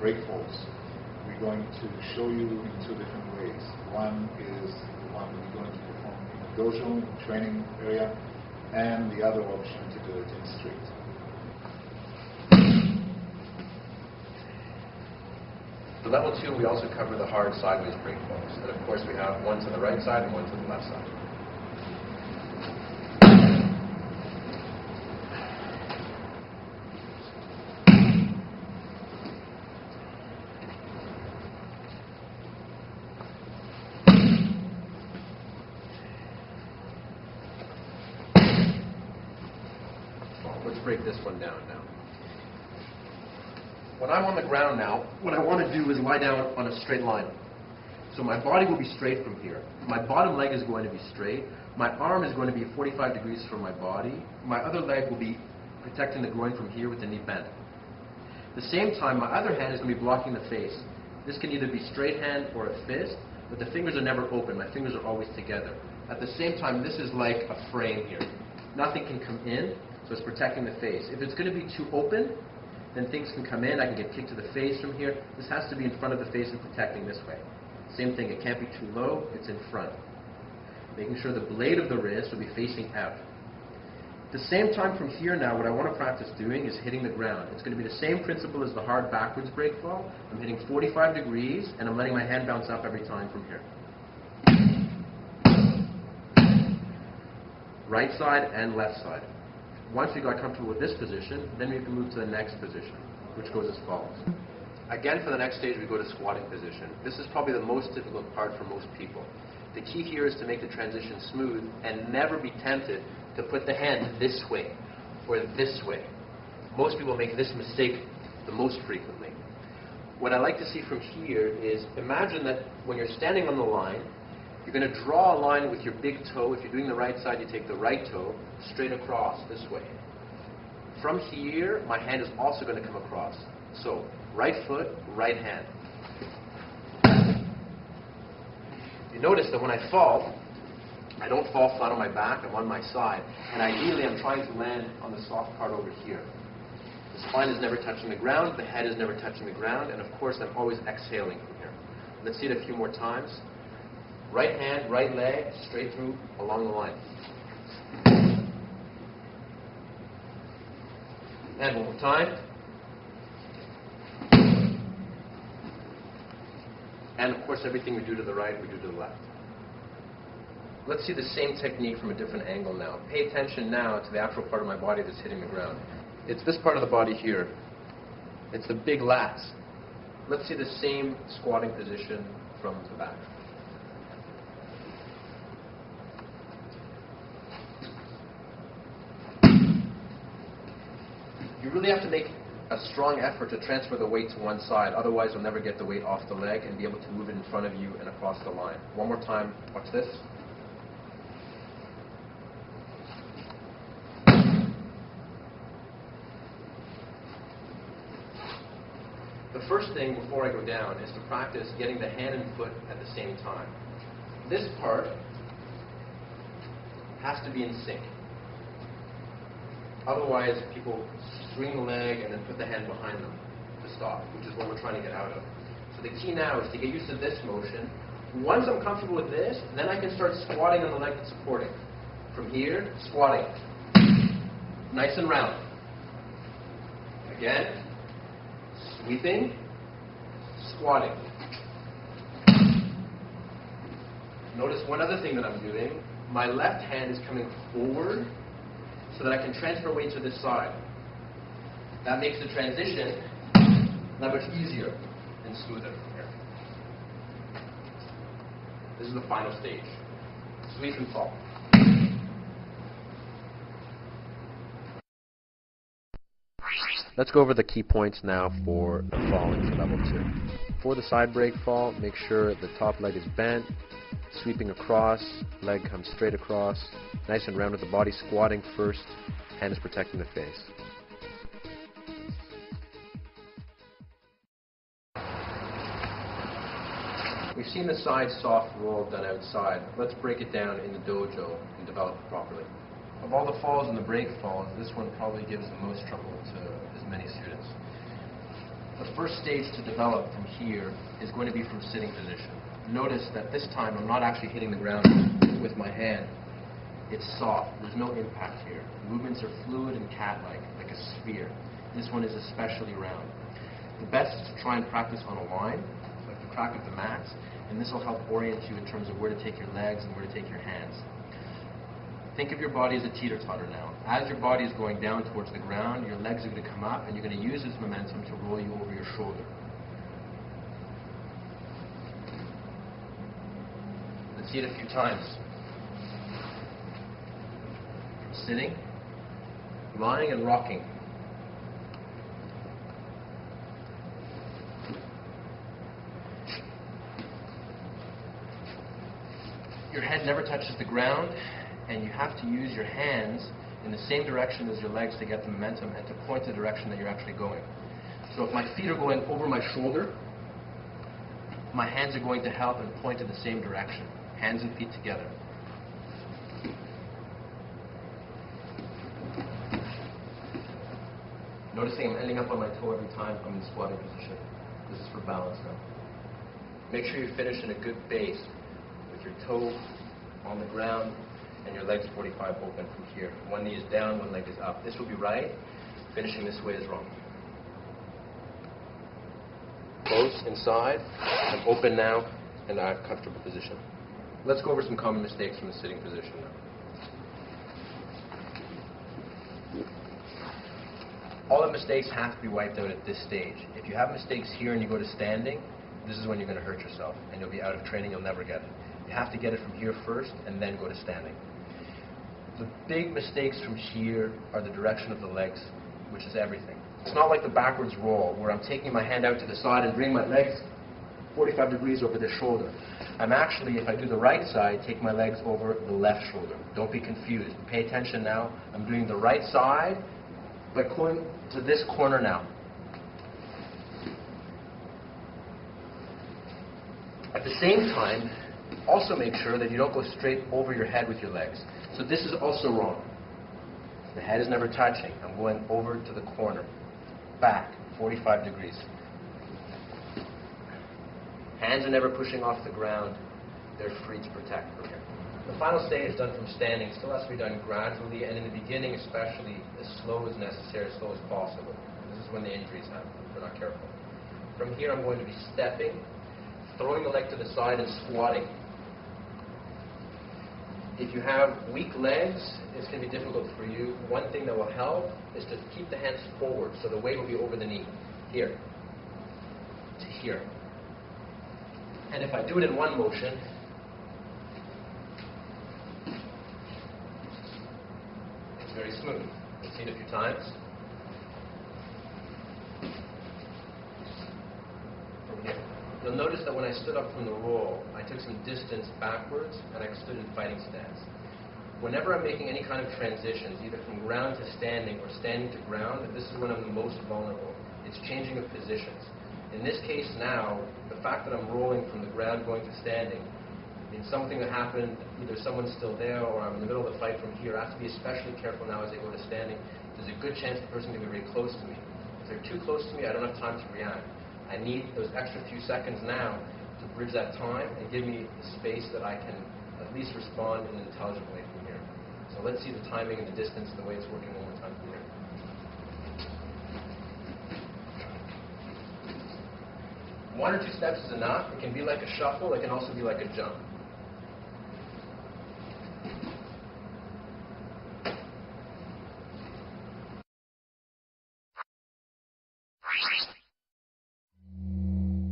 break falls. We're going to show you in two different ways. One is the one that we're going to perform in the dojo, training area, and the other option to do it in the street. For level 2, we also cover the hard sideways break falls. And of course, we have one to the right side and one to the left side. Let's break this one down now. When I'm on the ground now, what I want to do is lie down on a straight line. So my body will be straight from here. My bottom leg is going to be straight. My arm is going to be 45 degrees from my body. My other leg will be protecting the groin from here with the knee bent. At the same time, my other hand is going to be blocking the face. This can either be straight hand or a fist, but the fingers are never open. My fingers are always together. At the same time, this is like a frame here. Nothing can come in, so it's protecting the face. If it's going to be too open, then things can come in. I can get kicked to the face from here. This has to be in front of the face and protecting this way. Same thing, it can't be too low, it's in front. Making sure the blade of the wrist will be facing out. At the same time from here now, what I want to practice doing is hitting the ground. It's going to be the same principle as the hard backwards break fall. I'm hitting 45 degrees and I'm letting my hand bounce up every time from here. Right side and left side. Once we got comfortable with this position, then we can move to the next position, which goes as follows. Again, for the next stage, we go to squatting position. This is probably the most difficult part for most people. The key here is to make the transition smooth and never be tempted to put the hand this way or this way. Most people make this mistake the most frequently. What I like to see from here is imagine that when you're standing on the line, you're going to draw a line with your big toe. If you're doing the right side, you take the right toe straight across this way. From here, my hand is also going to come across. So, right foot, right hand. You notice that when I fall, I don't fall flat on my back, I'm on my side. And ideally, I'm trying to land on the soft part over here. The spine is never touching the ground, the head is never touching the ground, and of course, I'm always exhaling from here. Let's see it a few more times. Right hand, right leg, straight through along the line. And one more time. And of course, everything we do to the right, we do to the left. Let's see the same technique from a different angle now. Pay attention now to the actual part of my body that's hitting the ground. It's this part of the body here. It's the big lats. Let's see the same squatting position from the back. You really have to make a strong effort to transfer the weight to one side, otherwise you'll never get the weight off the leg and be able to move it in front of you and across the line. One more time, watch this. The first thing before I go down is to practice getting the hand and foot at the same time. This part has to be in sync. Otherwise, people swing the leg and then put the hand behind them to stop, which is what we're trying to get out of. So the key now is to get used to this motion. Once I'm comfortable with this, then I can start squatting on the leg that's supporting. From here, squatting. Nice and round. Again, sweeping, squatting. Notice one other thing that I'm doing. My left hand is coming forward so that I can transfer weight to this side. That makes the transition that much easier and smoother from here. This is the final stage. Sweep and fall. Let's go over the key points now for the falling for level 2. For the side break fall, make sure the top leg is bent, sweeping across, leg comes straight across, nice and round with the body, squatting first, hand is protecting the face. We've seen the side soft roll done outside. Let's break it down in the dojo and develop it properly. Of all the falls and the break falls, this one probably gives the most trouble to as many students. The first stage to develop from here is going to be from sitting position. Notice that this time I'm not actually hitting the ground with my hand. It's soft. There's no impact here. Movements are fluid and cat-like, like a sphere. This one is especially round. The best is to try and practice on a line, like the crack of the mats, and this will help orient you in terms of where to take your legs and where to take your hands. Think of your body as a teeter-totter now. As your body is going down towards the ground, your legs are going to come up, and you're going to use this momentum to roll you over your shoulder. Let's see it a few times. Sitting, lying, and rocking. Your head never touches the ground, and you have to use your hands in the same direction as your legs to get the momentum and to point the direction that you're actually going. So if my feet are going over my shoulder, my hands are going to help and point in the same direction. Hands and feet together. Noticing I'm ending up on my toe every time I'm in squatting position. This is for balance now. Make sure you finish in a good base with your toe on the ground and your legs 45 open from here. One knee is down, one leg is up. This will be right. Finishing this way is wrong. Close inside. I'm open now, and I have comfortable position. Let's go over some common mistakes from the sitting position now. All the mistakes have to be wiped out at this stage. If you have mistakes here and you go to standing, this is when you're going to hurt yourself, and you'll be out of training. You'll never get it. You have to get it from here first, and then go to standing. The big mistakes from here are the direction of the legs, which is everything. It's not like the backwards roll, where I'm taking my hand out to the side and bring my legs 45 degrees over the shoulder. I'm actually, if I do the right side, take my legs over the left shoulder. Don't be confused. Pay attention now. I'm doing the right side, but going to this corner now. At the same time, also make sure that you don't go straight over your head with your legs. So this is also wrong. The head is never touching. I'm going over to the corner. Back, 45 degrees. Hands are never pushing off the ground. They're free to protect from here. The final stage done from standing still has to be done gradually, and in the beginning especially, as slow as necessary, as slow as possible. This is when the injuries happen, if we're not careful. From here I'm going to be stepping, throwing the leg to the side and squatting. If you have weak legs, it's going to be difficult for you. One thing that will help is to keep the hands forward, so the weight will be over the knee. Here. To here. And if I do it in one motion, it's very smooth. Let's see it a few times. From here. You'll notice that when I stood up from the roll, I took some distance backwards and I stood in fighting stance. Whenever I'm making any kind of transitions, either from ground to standing or standing to ground, this is when I'm the most vulnerable. It's changing of positions. In this case now, the fact that I'm rolling from the ground going to standing means something that happened, either someone's still there or I'm in the middle of the fight from here. I have to be especially careful now as I go to standing. There's a good chance the person can be very close to me. If they're too close to me, I don't have time to react. I need those extra few seconds now to bridge that time and give me the space that I can at least respond in an intelligent way from here. So let's see the timing and the distance and the way it's working one more time from here. One or two steps is enough. It can be like a shuffle. It can also be like a jump.